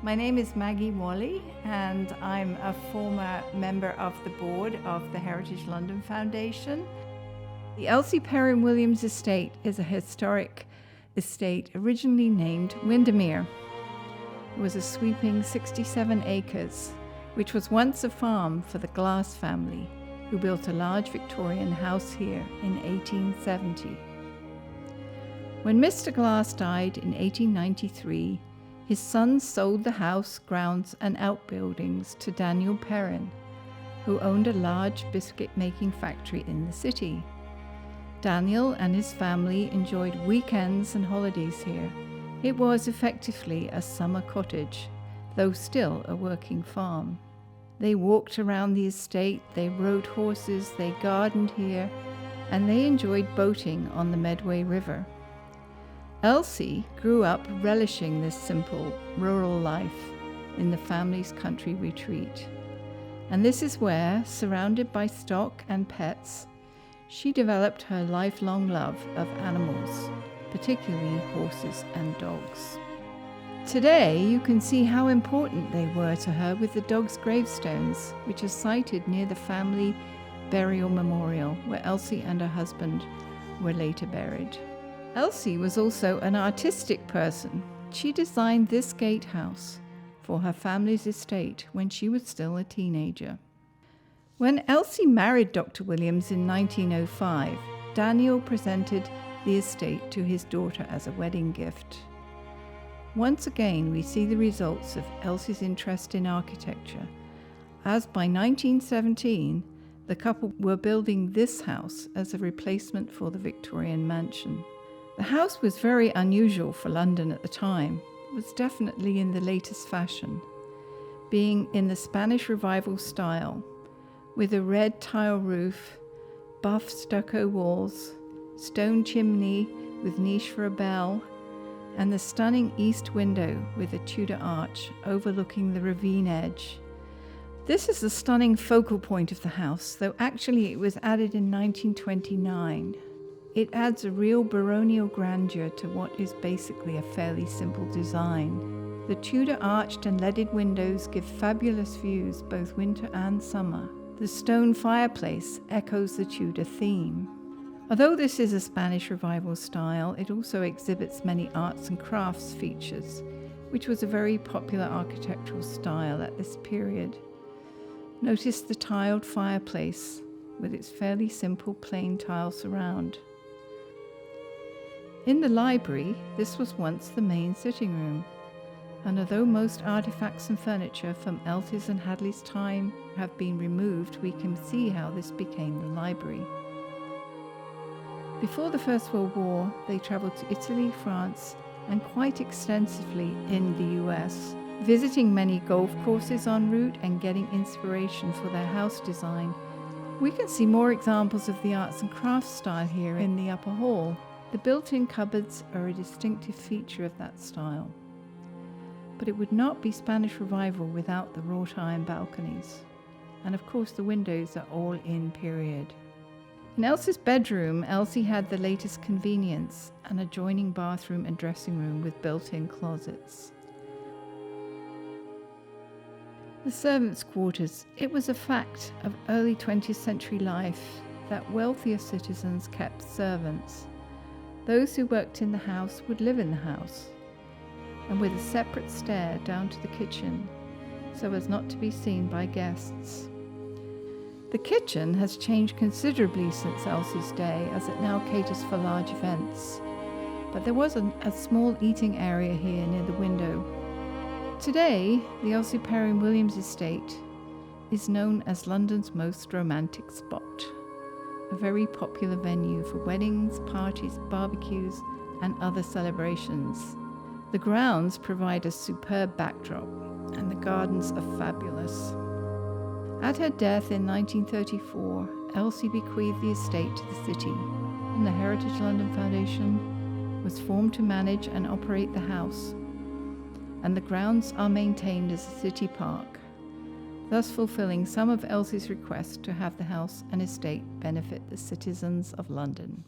My name is Maggie Wally, and I'm a former member of the board of the Heritage London Foundation. The Elsie Perrin Williams Estate is a historic estate originally named Windermere. It was a sweeping 67 acres, which was once a farm for the Glass family, who built a large Victorian house here in 1870. When Mr. Glass died in 1893, his sons sold the house, grounds and outbuildings to Daniel Perrin, who owned a large biscuit-making factory in the city. Daniel and his family enjoyed weekends and holidays here. It was effectively a summer cottage, though still a working farm. They walked around the estate, they rode horses, they gardened here, and they enjoyed boating on the Medway River. Elsie grew up relishing this simple rural life in the family's country retreat. And this is where, surrounded by stock and pets, she developed her lifelong love of animals, particularly horses and dogs. Today, you can see how important they were to her with the dogs' gravestones, which are sited near the family burial memorial, where Elsie and her husband were later buried. Elsie was also an artistic person. She designed this gatehouse for her family's estate when she was still a teenager. When Elsie married Dr. Williams in 1905, Daniel presented the estate to his daughter as a wedding gift. Once again, we see the results of Elsie's interest in architecture, as by 1917, the couple were building this house as a replacement for the Victorian mansion. The house was very unusual for London at the time. It was definitely in the latest fashion, being in the Spanish Revival style, with a red tile roof, buff stucco walls, stone chimney with niche for a bell, and the stunning east window with a Tudor arch overlooking the ravine edge. This is the stunning focal point of the house, though actually it was added in 1929. It adds a real baronial grandeur to what is basically a fairly simple design. The Tudor arched and leaded windows give fabulous views both winter and summer. The stone fireplace echoes the Tudor theme. Although this is a Spanish Revival style, it also exhibits many arts and crafts features, which was a very popular architectural style at this period. Notice the tiled fireplace with its fairly simple plain tile surround. In the library, this was once the main sitting room, and although most artifacts and furniture from Elsie's and Hadley's time have been removed, we can see how this became the library. Before the First World War, they travelled to Italy, France, and quite extensively in the US, visiting many golf courses en route and getting inspiration for their house design. We can see more examples of the arts and crafts style here in the upper hall. The built-in cupboards are a distinctive feature of that style. But it would not be Spanish Revival without the wrought iron balconies. And of course the windows are all in period. In Elsie's bedroom, Elsie had the latest convenience, an adjoining bathroom and dressing room with built-in closets. The servants' quarters. It was a fact of early 20th century life that wealthier citizens kept servants. Those who worked in the house would live in the house, and with a separate stair down to the kitchen, so as not to be seen by guests. The kitchen has changed considerably since Elsie's day, as it now caters for large events, but there was a small eating area here near the window. Today, the Elsie Perrin Williams Estate is known as London's most romantic spot, a very popular venue for weddings, parties, barbecues, and other celebrations. The grounds provide a superb backdrop, and the gardens are fabulous. At her death in 1934, Elsie bequeathed the estate to the city, and the Heritage London Foundation was formed to manage and operate the house, and the grounds are maintained as a city park, thus fulfilling some of Elsie's requests to have the house and estate benefit the citizens of London.